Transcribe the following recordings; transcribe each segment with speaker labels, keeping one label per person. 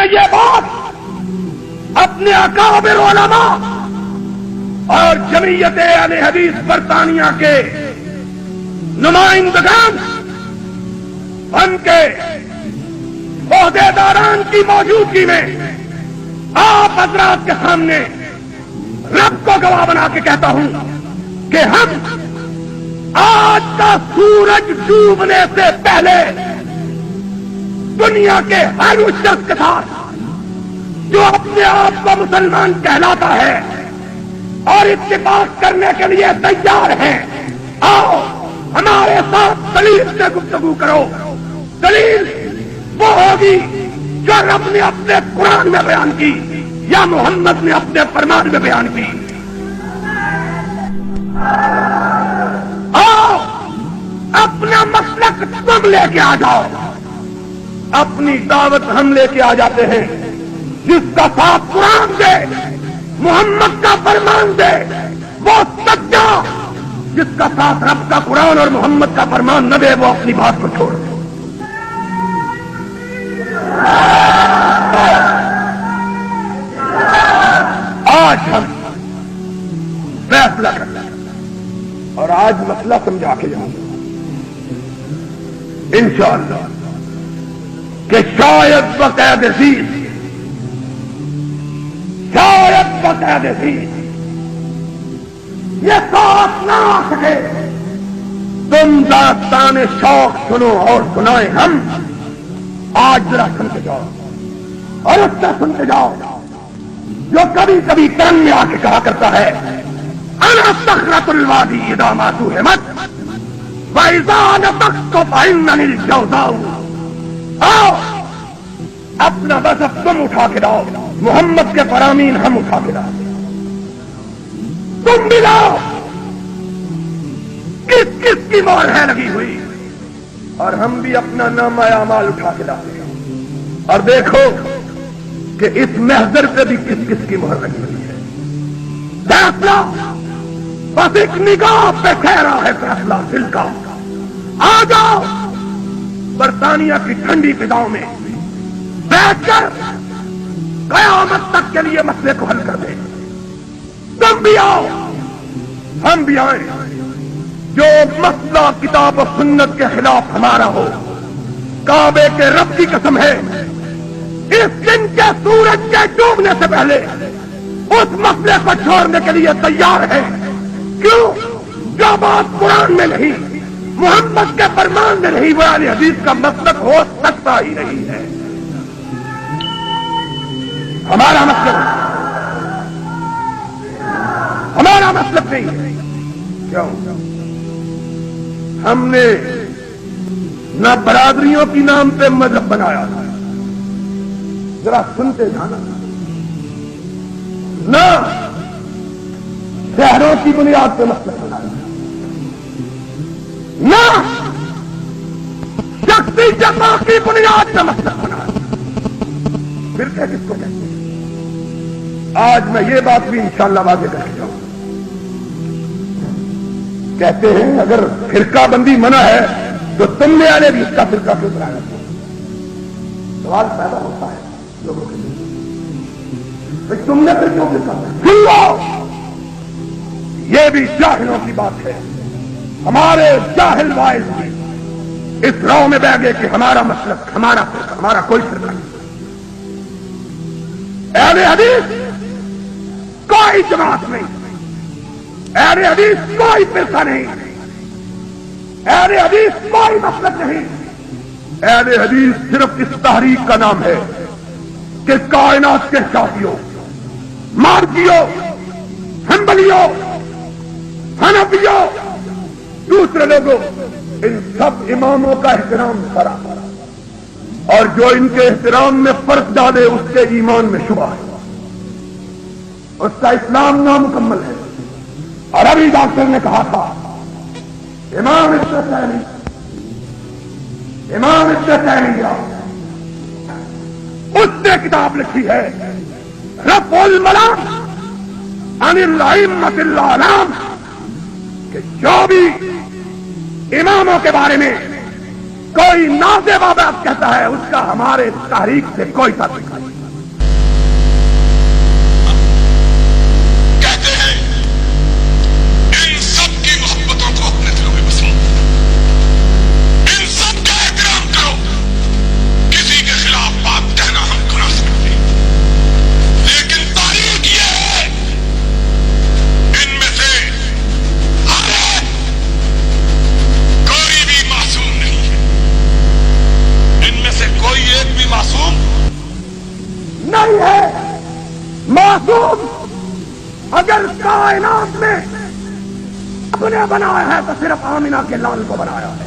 Speaker 1: میں یہ بات اپنے اکابر علماء اور جمعیت اہل حدیث برطانیہ کے نمائندگان ان کے عہدیداران کی موجودگی میں آپ حضرات کے سامنے رب کو گواہ بنا کے کہتا ہوں کہ ہم آج کا سورج ڈوبنے سے پہلے دنیا کے ہر اس شخص کے ساتھ جو اپنے آپ کو مسلمان کہلاتا ہے اور اتفاق کرنے کے لیے تیار ہیں، آؤ ہمارے ساتھ دلیل سے گفتگو کرو۔ دلیل وہ ہوگی جو رب نے اپنے قرآن میں بیان کی یا محمد نے اپنے فرمان میں بیان کی۔ آؤ اپنا مسلک تم لے کے آ جاؤ، اپنی دعوت ہم لے کے آ جاتے ہیں، جس کا ساتھ قرآن دے، محمد کا فرمان دے، وہ سچا، جس کا ساتھ رب کا قرآن اور محمد کا فرمان نہ دے وہ اپنی بات کو چھوڑ دے۔ آج ہم فیصلہ کرنا اور آج مسئلہ سمجھا کے جاؤں انشاءاللہ کہ شاید بقید عزیز، شاید بقید عزیز یہ ساتھ نہ آ سکے۔ تم داستان شوق سنو اور سنائیں ہم، آج ذرا سنتے جاؤ اور اس سے سنتے جاؤ جو کبھی کبھی کرن میں آ کے کہا کرتا ہے انا صخرۃ الوادی اذا ما سہمت واذا نطقت فاننی الجوزاء۔ آؤ اپنا مذہب تم اٹھا کے لاؤ، محمد کے فرامین ہم اٹھا کے لاؤ، تم بھی لاؤ، کس کس کی مہر ہے لگی ہوئی، اور ہم بھی اپنا نامہ اعمال اٹھا کے لاتے ہیں اور دیکھو کہ اس محضر پہ بھی کس کس کی مہر لگی ہوئی ہے۔ فیصلہ بس ایک نگاہ پہ ٹھہرا ہے، فیصلہ دل کا۔ آ جاؤ برطانیہ کی ٹھنڈی فضاؤں میں بیٹھ کر قیامت تک کے لیے مسئلے کو حل کر دیں۔ تم بھی آؤ، ہم بھی آئیں، جو مسئلہ کتاب و سنت کے خلاف ہمارا ہو، کعبے کے رب کی قسم ہے اس دن کے سورج کے ڈوبنے سے پہلے اس مسئلے کو چھوڑنے کے لیے تیار ہے۔ کیوں؟ جو بات قرآن میں نہیں، محمد کے فرمان میں نہیں، وہ اہل حدیث کا مسلک ہو سکتا ہی نہیں ہے۔ ہمارا مسلک نہیں ہے۔ کیوں؟ ہم نے نہ برادریوں کی نام پہ مذہب بنایا، ذرا سنتے جانا، نہ شہروں کی بنیاد پہ مسلک بنایا، نہ شخصی جمع کی بنیاد پہ مسلک بنایا۔ پھر کیا کس کو کہتے ہیں؟ آج میں یہ بات بھی انشاءاللہ واضح کر کے جاؤں۔ کہتے ہیں اگر فرقہ بندی منع ہے تو تم نے آنے بھی اس کا فرقہ کیوں بنایا؟ سوال پیدا ہوتا ہے لوگوں کے لیے، تم نے پھر کیوں فرقہ؟ یہ بھی جاہلوں کی بات ہے۔ ہمارے جاہل وائز بھی اس راہ میں بہ گئے کہ ہمارا مسلک، ہمارا فرقہ، ہمارا کوئی فرقہ نہیں۔ اہل حدیث کوئی جماعت نہیں، اہل حدیث کوئی فرقہ نہیں، اہل حدیث کوئی مسلک نہیں۔ اہل حدیث صرف اس تحریک کا نام ہے کہ کائنات کے شافعیوں، مالکیوں، حنبلیوں، حنفیوں، دوسرے لوگوں، ان سب اماموں کا احترام کرا، اور جو ان کے احترام میں فرق ڈالے اس کے ایمان میں شبہ ہے، اس کا اسلام نامکمل ہے۔ اور ابھی ڈاکٹر نے کہا تھا امام ابن اس نے کتاب لکھی ہے رفع الملام عن الائمۃ الاعلام، کہ جو بھی اماموں کے بارے میں کوئی نازیبہ بات کہتا ہے اس کا ہمارے تاریخ سے کوئی تعلق نہیں.
Speaker 2: کہتے ہیں ان سب کی محبتوں کو اپنے دلوں میں بسو، ان سب کا احترام کرو. کسی کے خلاف بات کہنا ہم کو نہ سکتے، لیکن تاریخ یہ ہے ان میں سے ہر ایک کوئی بھی معصوم نہیں ہے. ان میں سے کوئی ایک بھی معصوم
Speaker 1: نہیں ہے. معصوم اگر کائنات میں اپنے بنایا ہے تو صرف آمنہ کے لال کو بنایا ہے.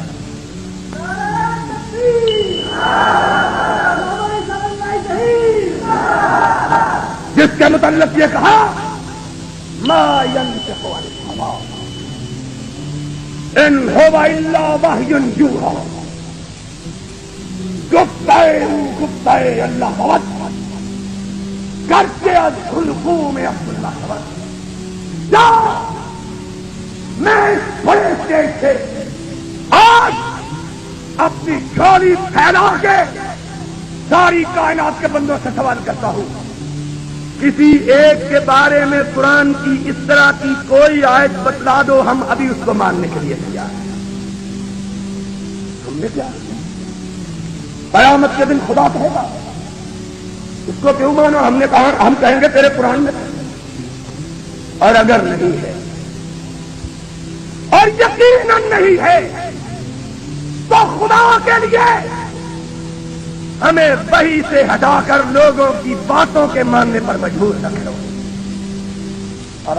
Speaker 1: جس کے متعلق یہ کہا ما ينطق عن الهوى ان هو الا وحی یوحی. گفتہ اللہ بہت کرتے از حلقوم عبداللہ خبر جا. میں اس فرشتے سے آج اپنی جھولی پھیلا کے ساری کائنات کے بندوں سے سوال کرتا ہوں، کسی ایک کے بارے میں قرآن کی اس طرح کی کوئی آیت بتلا دو، ہم ابھی اس کو ماننے کے لیے تیار ہیں. تم نے کیا قیامت کے دن خدا کہے گا اس کو کیوں مانو؟ ہم نے کہا ہم کہیں گے تیرے قرآن میں. اور اگر نہیں ہے اور یقیناً نہیں ہے تو خدا کے لیے ہمیں وحی سے ہٹا کر لوگوں کی باتوں کے ماننے پر مجبور نہ کرو. اور